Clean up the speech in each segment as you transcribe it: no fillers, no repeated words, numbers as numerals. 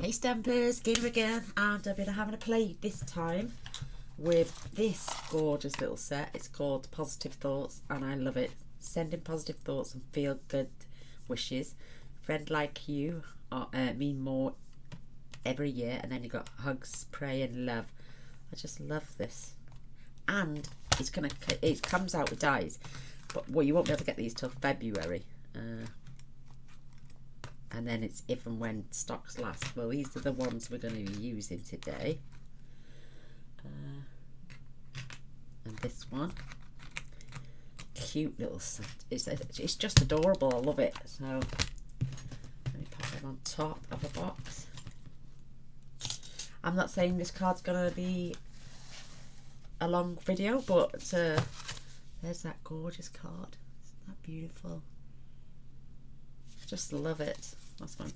Hey Stampers, Gaynor again, and I've been having a play this time with this gorgeous little set. It's called Positive Thoughts and I love it. Sending positive thoughts and feel good wishes. Friend like you mean more every year, and then you got hugs, pray and love. I just love this. And it comes out with dies, but well, you won't be able to get these till February. And then it's if and when stocks last. Well, these are the ones we're going to be using today. And this one, cute little set. It's just adorable. I love it. So let me pop it on top of a box. I'm not saying this card's going to be a long video, but there's that gorgeous card. Isn't that beautiful? Just love it. That's one.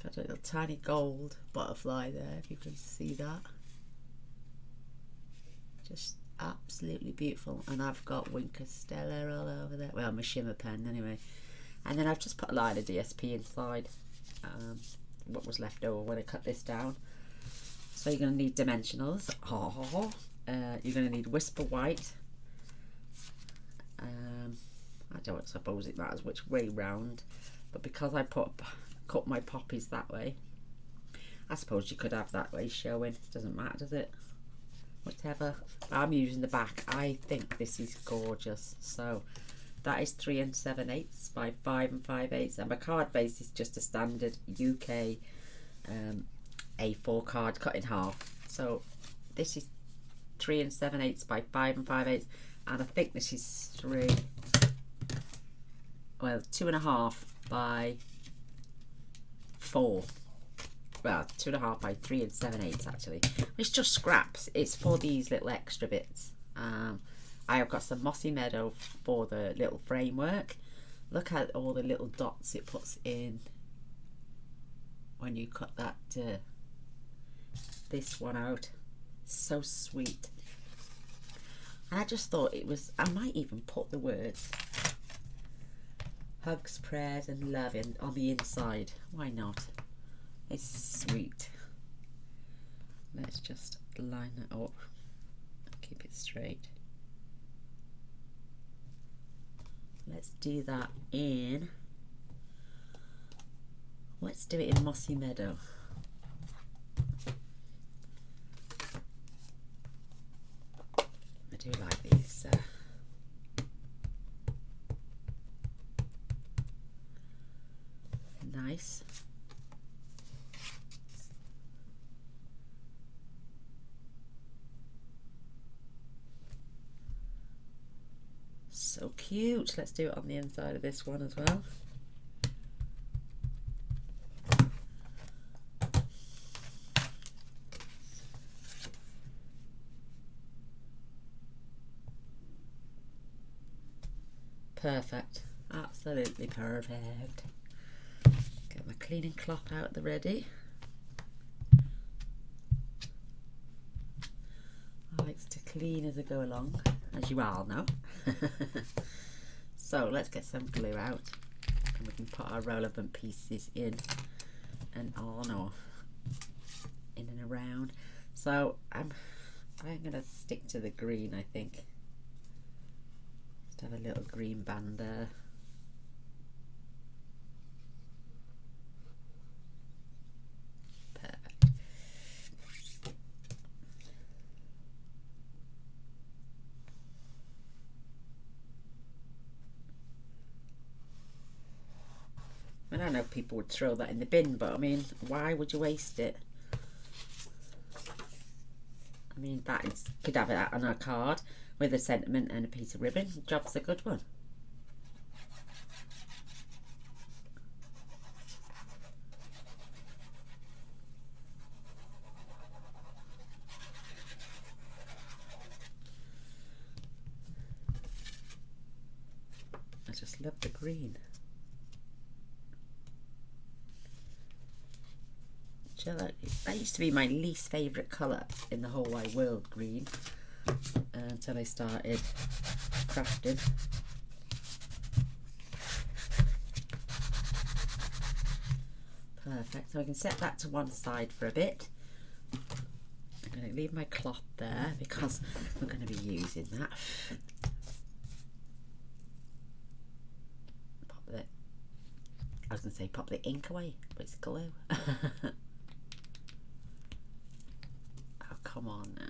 Got a little tiny gold butterfly there, if you can see that. Just absolutely beautiful. And I've got Winker Stella all over there. Well, my shimmer pen anyway. And then I've just put a line of DSP inside. What was left over when I cut this down. So you're going to need dimensionals. You're going to need Whisper White. I don't suppose it matters which way round, but because I cut my poppies that way, I suppose you could have that way showing. It doesn't matter, does it? Whatever. I'm using the back. I think this is gorgeous. So that is 3 7/8 by 5 5/8, and my card base is just a standard UK A4 card cut in half. So this is 3 7/8 by 5 5/8, and I think this is 2.5 by 4. Well, 2.5 by 3 7/8 actually. It's just scraps. It's for these little extra bits. I have got some Mossy Meadow for the little framework. Look at all the little dots it puts in when you cut that this one out. So sweet. And I just thought I might even put the words hugs, prayers and love on the inside. Why not? It's sweet. Let's just line that up and keep it straight. Let's do that in, let's do it in Mossy Meadow. I do like these. Nice. So cute. Let's do it on the inside of this one as well. Perfect. Absolutely perfect. Get my cleaning cloth out the ready. I like to clean as I go along, as you all know. So let's get some glue out and we can put our relevant pieces in and on or in and around. So I'm gonna stick to the green, I think. Just have a little green band there. I don't know if people would throw that in the bin, but I mean, why would you waste it? I mean, could have it on a card with a sentiment and a piece of ribbon. The job's a good one. I just love the green. That used to be my least favourite colour in the whole wide world, green, until I started crafting. Perfect, so I can set that to one side for a bit. I'm going to leave my cloth there because we're going to be using that. I was going to say pop the ink away, but it's glue. Oh, come on now.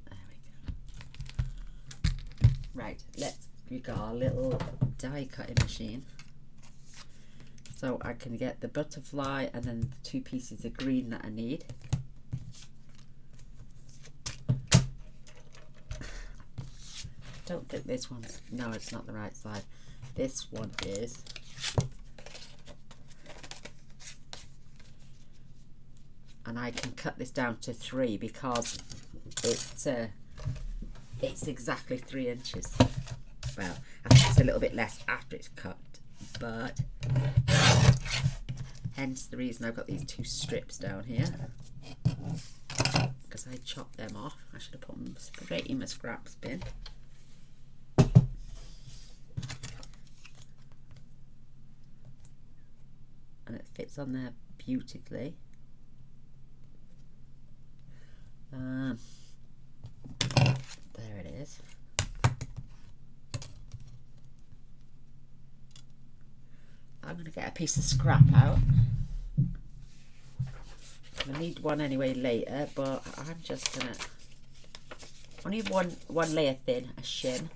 There we go. Right, we've got our little die cutting machine. So I can get the butterfly and then the 2 pieces of green that I need. Don't think this one's, no, it's not the right side. This one is. And I can cut this down to 3 because it's exactly 3 inches. Well, I think it's a little bit less after it's cut, but hence the reason I've got these 2 strips down here, because I chopped them off. I should have put them straight in my scraps bin. And it fits on there beautifully. There it is. I'm going to get a piece of scrap out. I need one anyway later, but I'm just going to only one layer thin, a shim,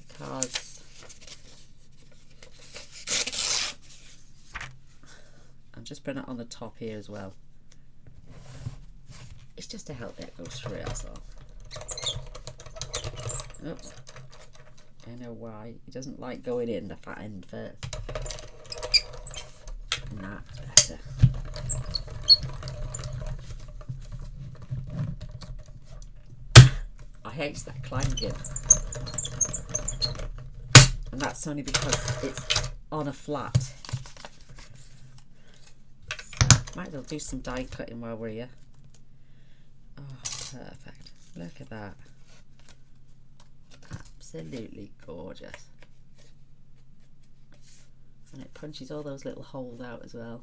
because I'm just putting it on the top here as well. It's just to help it go through, that's all. Oops. I know why. It doesn't like going in the fat end first. That's better. I hate that clanging. And that's only because it's on a flat. Might as well do some die cutting while we're here. Oh, perfect. Look at that. Absolutely gorgeous. And it punches all those little holes out as well.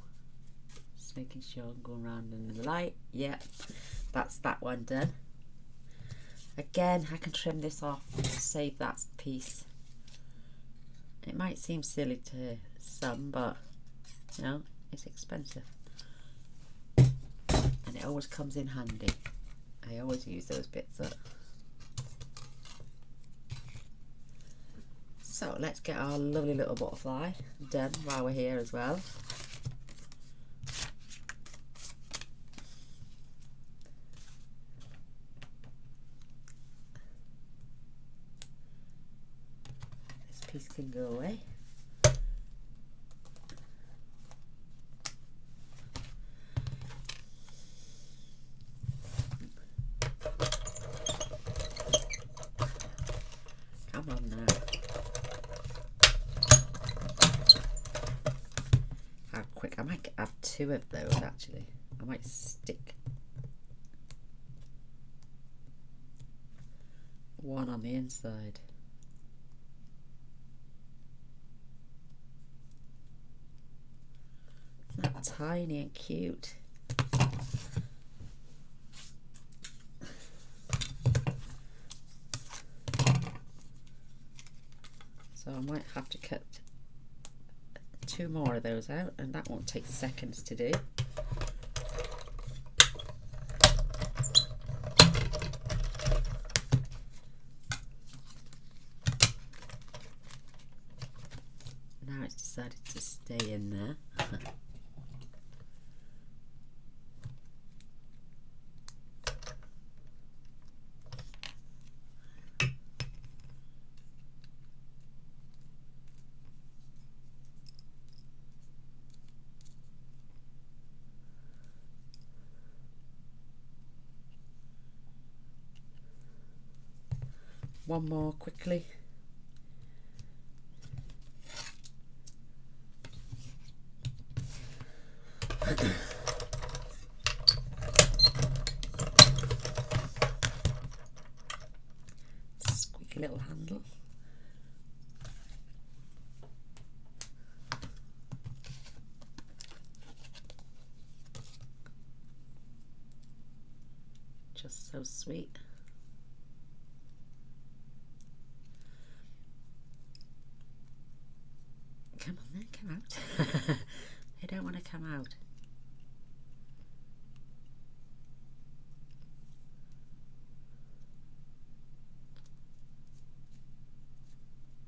Just making sure I'm going around in the light. Yep, that's that one done. Again, I can trim this off, save that piece. It might seem silly to some, but you know, it's expensive. And it always comes in handy. I always use those bits up. So let's get our lovely little butterfly done while we're here as well. This piece can go away. Come on now. How quick. I might have 2 of those actually. I might stick one on the inside. Isn't that tiny and cute? So I might have to cut 2 more of those out, and that won't take seconds to do. Now it's decided to stay in there. One more quickly. Squeaky little handle. Just so sweet. Come on then, come out. They don't want to come out.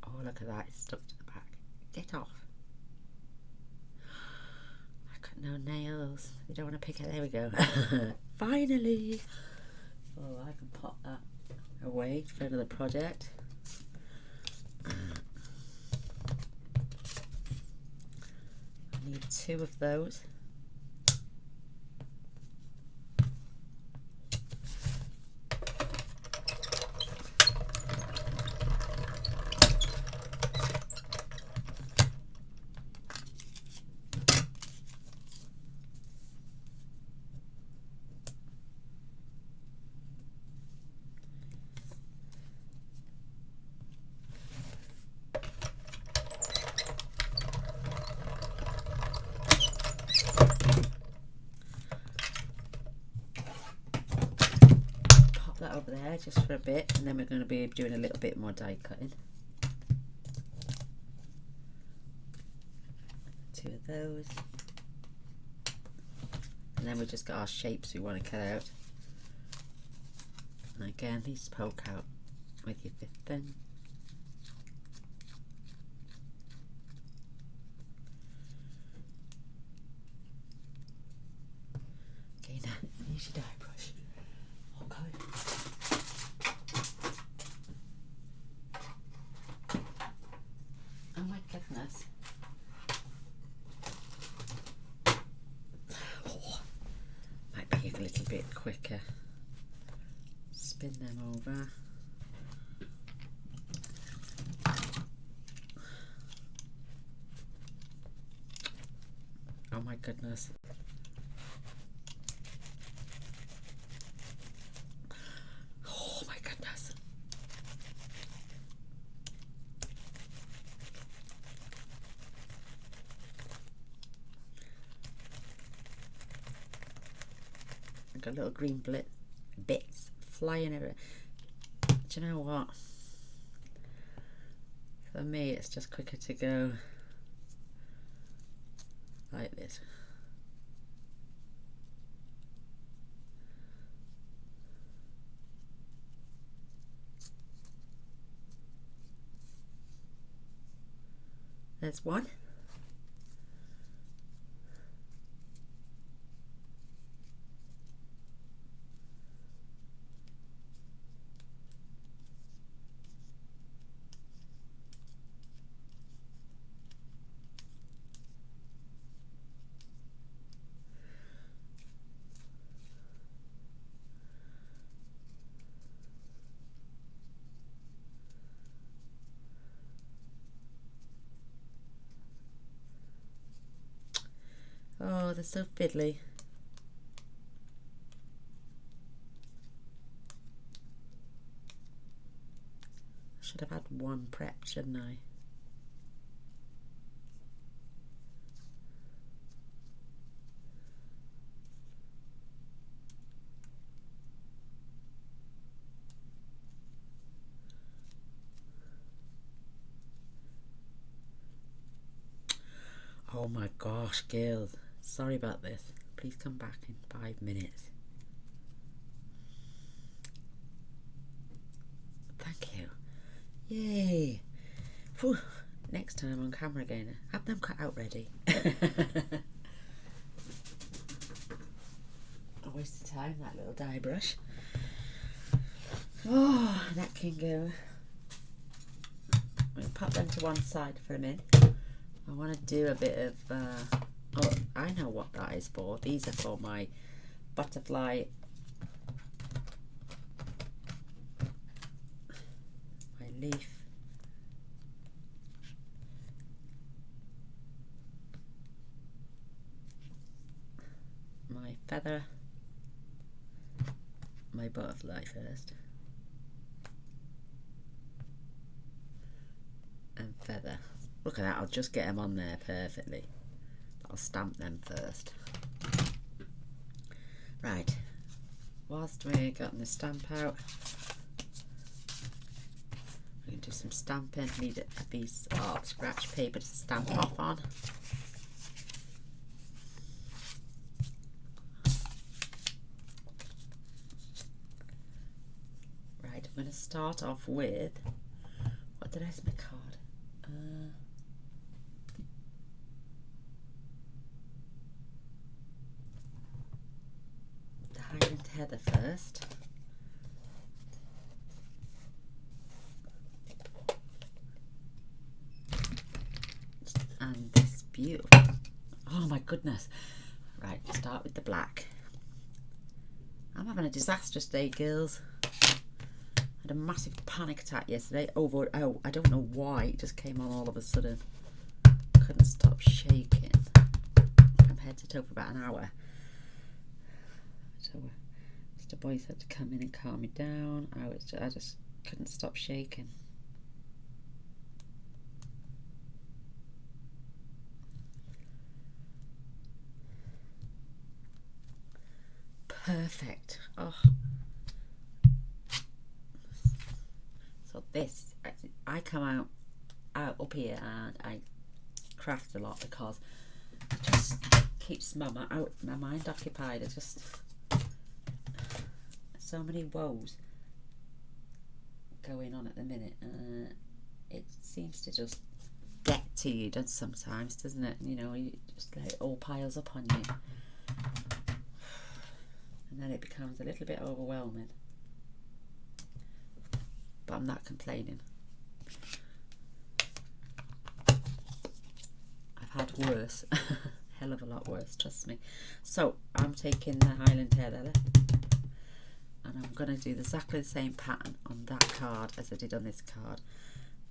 Oh, look at that, it's stuck to the back. Get off. I've got no nails. You don't want to pick it. There we go. Finally. Oh, I can pop that away for another project. I need 2 of those. That over there just for a bit, and then we're going to be doing a little bit more die cutting. 2 of those, and then we just got our shapes we want to cut out. And again, these poke out with your 5th pin. Okay, now use your die brush. Okay. Oh my goodness. Oh, might be a little bit quicker. Spin them over. Oh my goodness. Oh my goodness. I've got little green bits flying everywhere. Do you know what? For me, it's just quicker to go like this. There's one. Oh, they're so fiddly. I should have had one prepped, shouldn't I? Oh my gosh, girls. Sorry about this. Please come back in 5 minutes. Thank you. Yay. Whew. Next time on camera again. Have them cut out ready. A waste of time, that little dye brush. Oh, that can go. We'll pop them to one side for a minute. I want to do a bit of, oh, I know what that is for. These are for my butterfly, my leaf, my feather, my butterfly first, and feather. Look at that, I'll just get them on there perfectly. I'll stamp them first. Right, whilst we're getting the stamp out, we can do some stamping. Need a piece of scratch paper to stamp off on. Right, I'm going to start off with, what did I say my card? The Highland Heather first. And this beautiful, oh my goodness. Right, start with the black. I'm having a disastrous day, girls. I had a massive panic attack yesterday over, oh, I don't know why, it just came on all of a sudden. Couldn't stop shaking from head to toe for about an hour. So Mr. Boyce had to come in and calm me down. I just couldn't stop shaking. Perfect. Oh. So this, I come out up here and I craft a lot because it just keeps my mind occupied. It's just so many woes going on at the minute. It seems to just get to you sometimes, doesn't it? You know, you just let it all piles up on you. And then it becomes a little bit overwhelming. But I'm not complaining. I've had worse. Hell of a lot worse, trust me. So I'm taking the Highland Heather and I'm going to do exactly the same pattern on that card as I did on this card.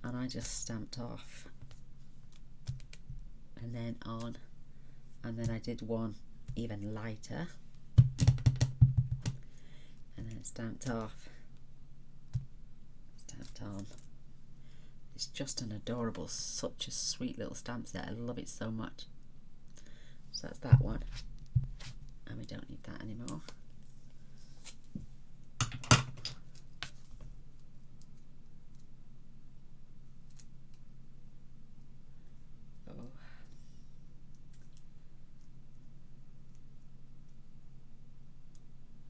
And I just stamped off and then on, and then I did one even lighter. And then stamped off, stamped on. It's just an adorable, such a sweet little stamp set. I love it so much. So that's that one. And we don't need that anymore. Oh.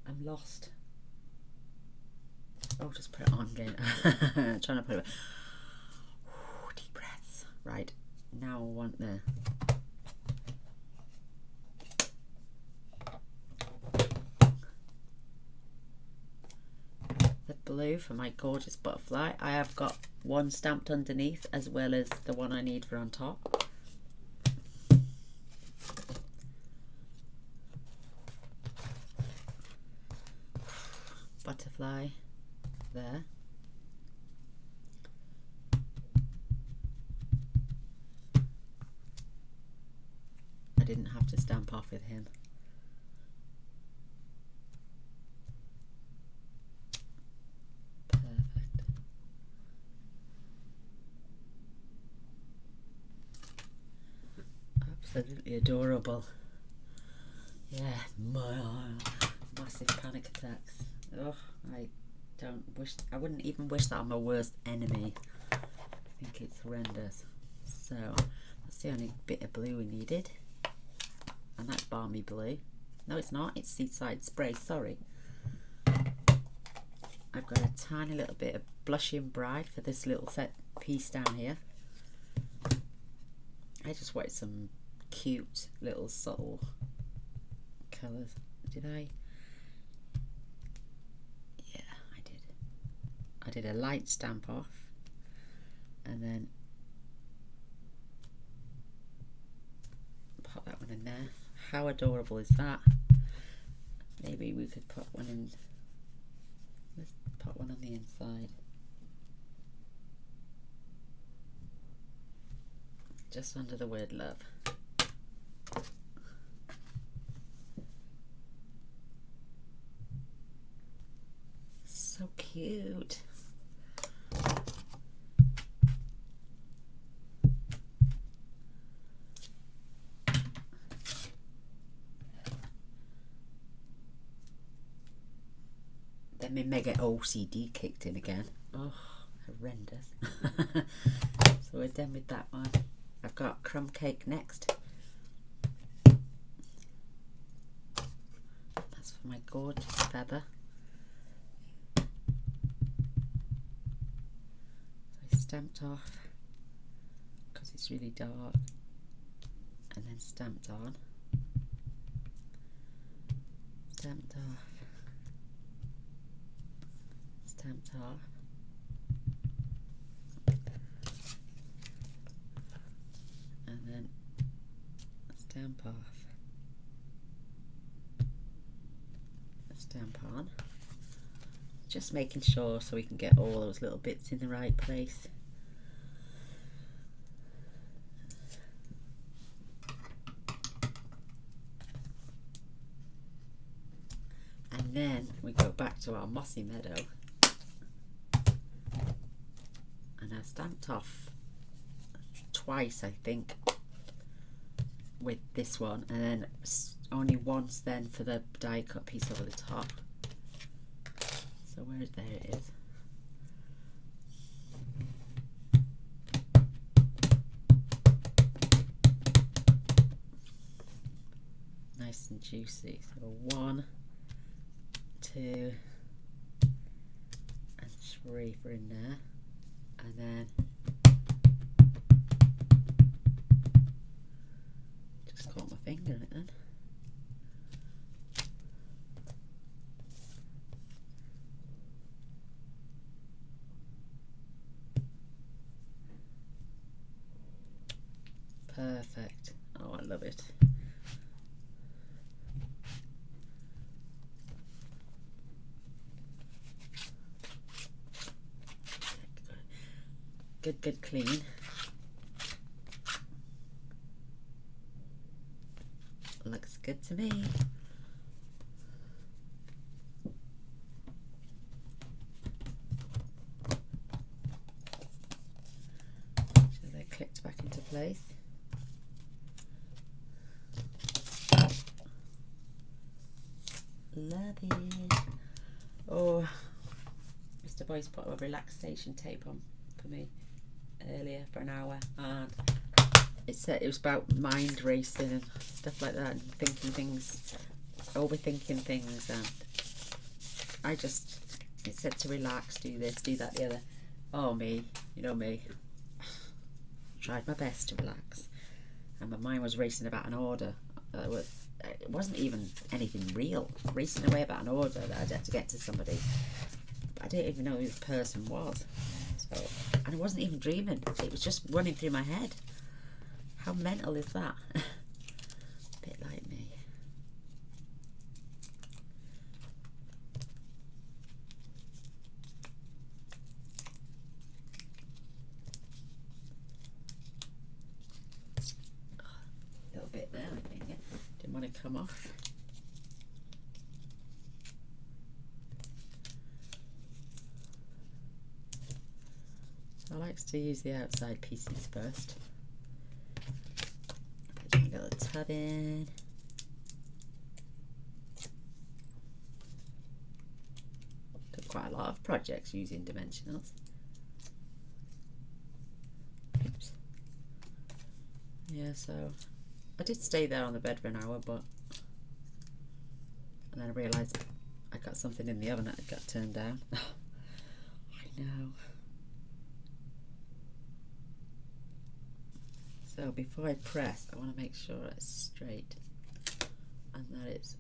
I'm lost. Oh, just put it on again. Trying to put it. Ooh, deep breaths. Right, now I want the blue for my gorgeous butterfly. I have got one stamped underneath as well as the one I need for on top. Butterfly there. I didn't have to stamp off with him. Perfect. Absolutely adorable. Yeah, massive panic attacks. Oh, I wouldn't even wish that on my worst enemy. I think it's horrendous. So that's the only bit of blue we needed, and that's balmy blue. No, it's not, it's Seaside Spray, sorry. I've got a tiny little bit of Blushing Bride for this little set piece down here. I just wanted some cute little subtle colours. Did I? I did a light stamp off and then pop that one in there. How adorable is that? Maybe we could put one in, let's put one on the inside. Just under the word love. So cute. Then my mega OCD kicked in again. Oh, horrendous. So we're done with that one. I've got crumb cake next. That's for my gorgeous feather. So I stamped off because it's really dark, and then stamped on, stamped off, stamped off, and then stamp off, stamp on, just making sure so we can get all those little bits in the right place. And then we go back to our mossy meadow, and I stamped off twice, I think, with this one, and then only once then for the die cut piece over the top. So there it is. Nice and juicy. So 1, 2 and 3 for in there, and then just caught my finger in it then. Perfect. Oh, I love it. Good clean. Looks good to me. So they're clicked back into place. Love it. Oh, Mr. Boyce put a relaxation tape on for me earlier for an hour, and it said it was about mind racing and stuff like that, and thinking things, overthinking things, and it said to relax, do this, do that, the other. Oh, me, you know me, tried my best to relax, and my mind was racing about an order. It wasn't even anything real, racing away about an order that I'd had to get to somebody. I didn't even know who the person was. So, and I wasn't even dreaming. It was just running through my head. How mental is that? A bit like me. A little bit there, I think. Didn't want to come off. I like to use the outside pieces first. Put a little tub in. Did quite a lot of projects using dimensionals. Oops. Yeah, so I did stay there on the bed for an hour, but and then I realised I got something in the oven that got turned down. I know. So before I press, I want to make sure it's straight and that it's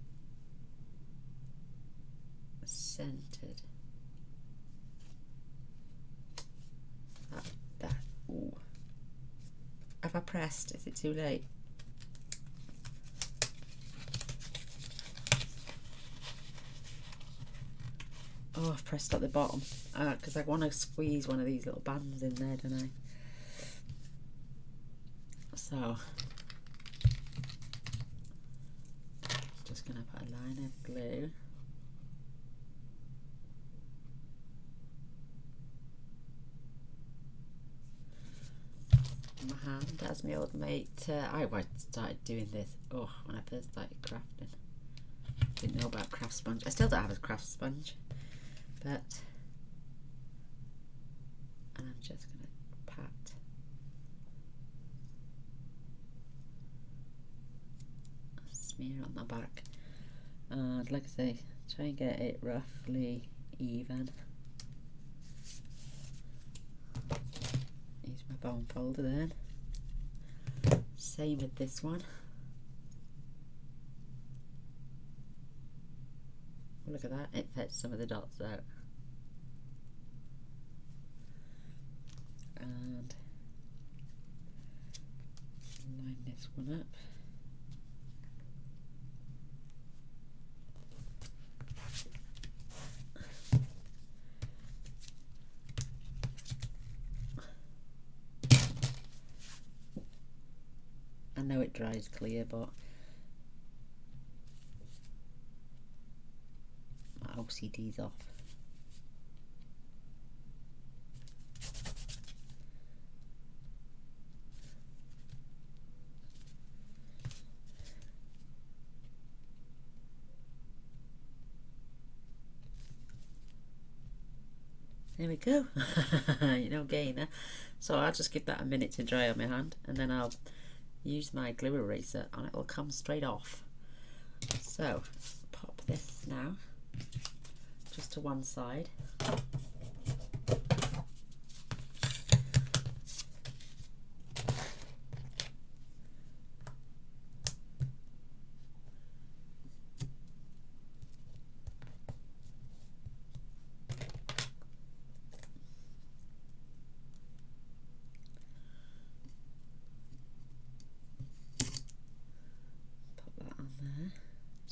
centered. That. Ooh. Have I pressed? Is it too late? Oh, I've pressed at the bottom because I want to squeeze one of these little bands in there, don't I? So, just going to put a line of glue. My hand, as my old mate, I started doing this, when I first started crafting. Didn't know about craft sponge. I still don't have a craft sponge. but and I'm just going to pat a smear on the back, and like I say, try and get it roughly even. Use my bone folder then. Same with this one. Look at that, it fits some of the dots out. And line this one up. I know it dries clear, but my OCD's off. There we go. You know, Gaynor. So I'll just give that a minute to dry on my hand, and then I'll use my glue eraser and it will come straight off. So pop this now just to one side.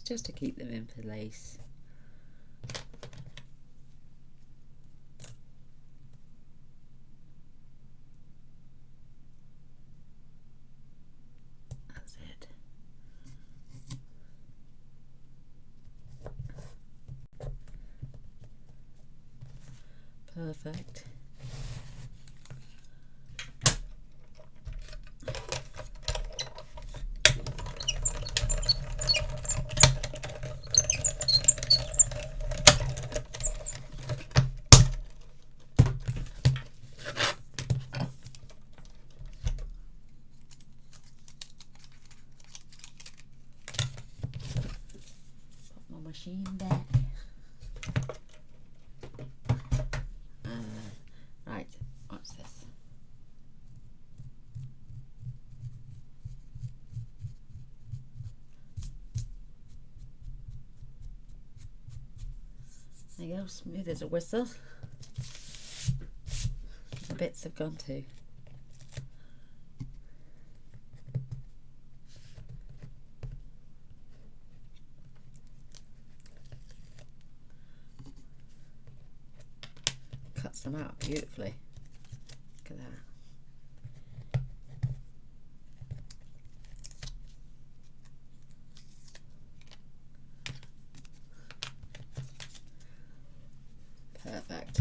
Just to keep them in place. That's it. Perfect. Machine back. Right, what's this? There you go, smooth as a whistle. The bits have gone too. Cuts them out beautifully. Look at that. Perfect.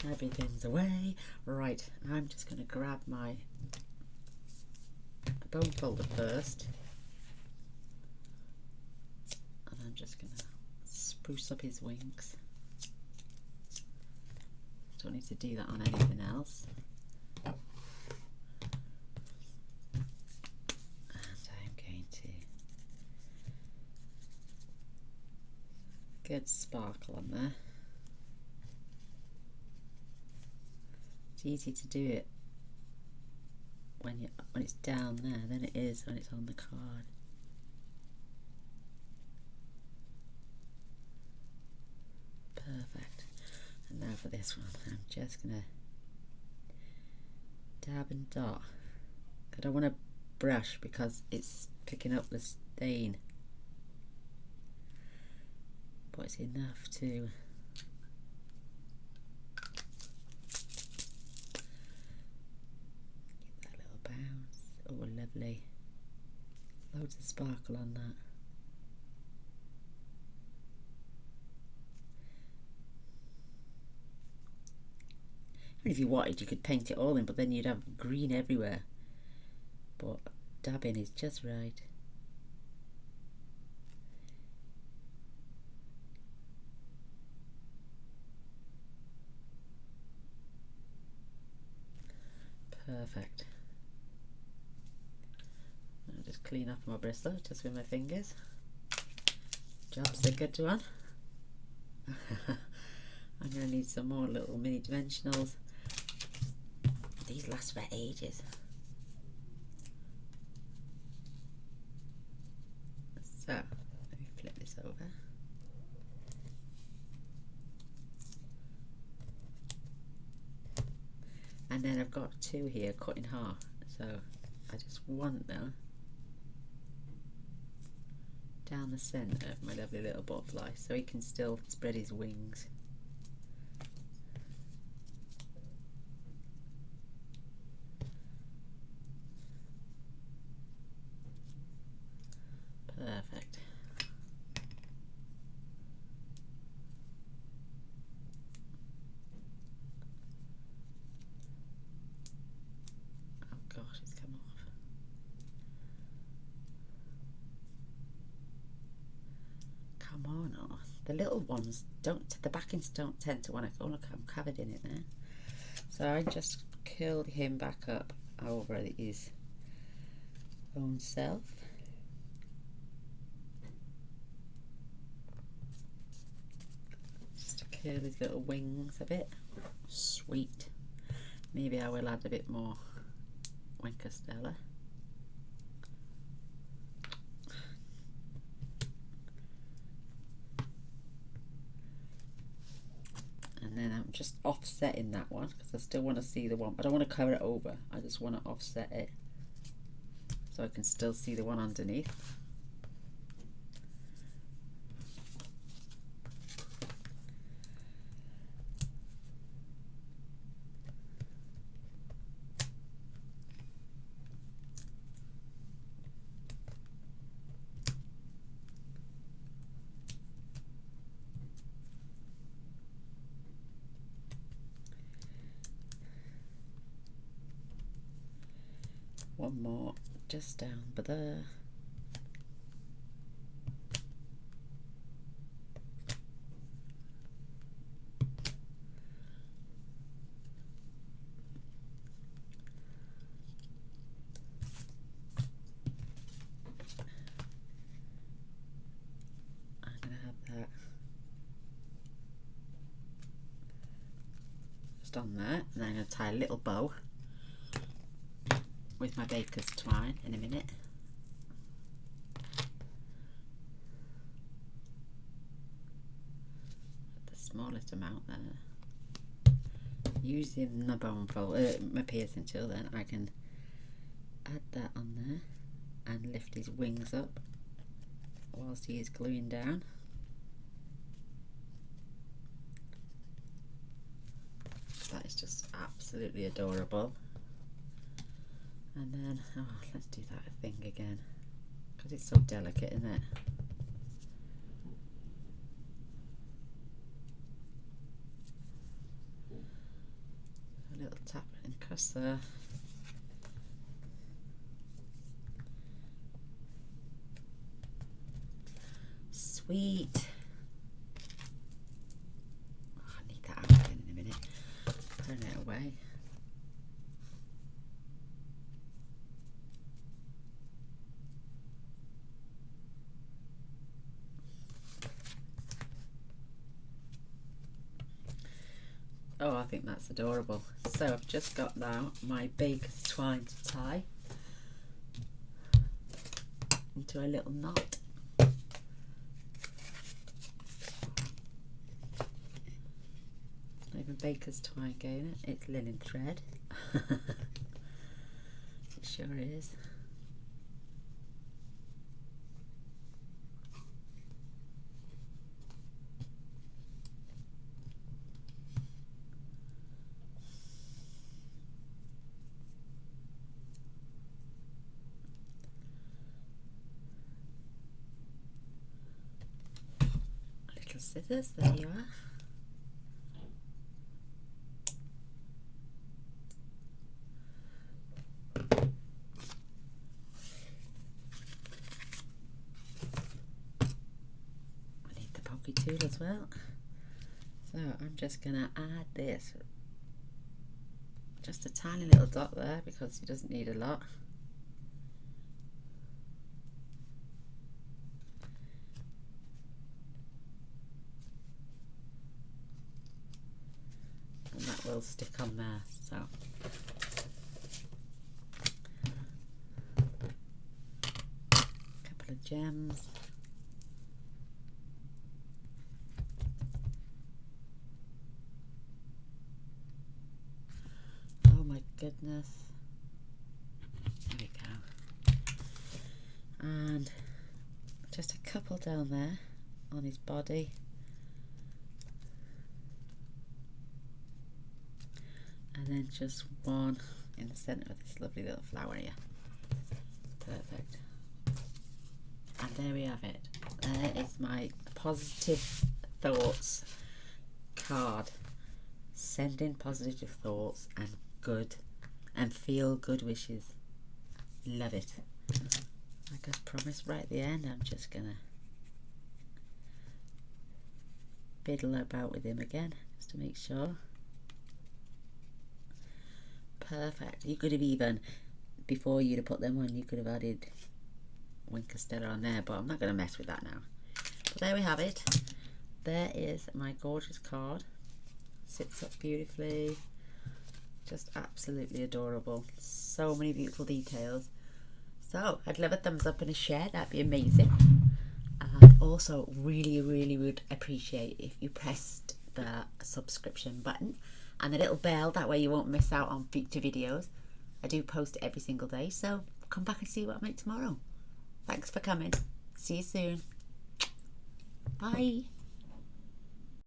Everything's away. Right, I'm just going to grab my bone folder first, and I'm just going to spruce up his wings. Don't need to do that on anything else. And I'm going to good sparkle on there. It's easy to do it when it's down there than it is when it's on the card. Perfect. And now for this one, I'm just gonna dab and dot. I don't want to brush because it's picking up the stain, but it's enough to bounce. Oh, lovely. Loads of sparkle on that. And if you wanted, you could paint it all in, but then you'd have green everywhere. but dabbing is just right. Perfect. I'll just clean off my bristle just with my fingers. Job's a good one. I'm going to need some more little mini dimensionals. These last for ages. So, let me flip this over. And then I've got two here cut in half. So, I just want them down the centre of my lovely little butterfly so he can still spread his wings. Perfect. Oh gosh, it's come off. Come on, oh, the little ones don't, the backings don't tend to want to, oh look, I'm covered in it there. So I just curled him back up over his own self. Just to curl his little wings a bit. Sweet. Maybe I will add a bit more Winker Stella. And then I'm just offsetting that one because I still want to see the one, but I don't want to cover it over. I just want to offset it so I can still see the one underneath. One more just down by there. I'm going to have that just on there, and then I'm going to tie a little bow with my baker's twine in a minute. The smallest amount there. Using the bone fold, my piercing tool, then I can add that on there and lift his wings up whilst he is gluing down. That is just absolutely adorable. And then, oh, let's do that thing again, because it's so delicate, isn't it? A little tap and cuss there. Sweet. Oh, I need that out again in a minute. Turn it away. Oh, I think that's adorable. So I've just got now my baker's twine to tie into a little knot. Not even baker's twine, Gaynor, it's linen thread. It sure is. Scissors, there you are. chalky tool as well. So I'm just going to add this, just a tiny little dot there because he doesn't need a lot. And that will stick on there. So a couple of gems. Goodness, there we go, and just a couple down there on his body, and then just one in the centre of this lovely little flower here. Perfect. And there we have it. There is my positive thoughts card. Send in positive thoughts and good and feel good wishes. Love it. Like I promised right at the end, I'm just gonna fiddle about with him again just to make sure. Perfect. You could have even, before you'd have put them on, you could have added Winkestella on there, but I'm not going to mess with that now. But there we have it. There is my gorgeous card. Sits up beautifully. Just absolutely adorable. So many beautiful details. So I'd love a thumbs up and a share. That'd be amazing. And also really would appreciate if you pressed the subscription button and the little bell. That way you won't miss out on future videos. I do post every single day, so come back and see what I make tomorrow. Thanks for coming. See you soon. Bye.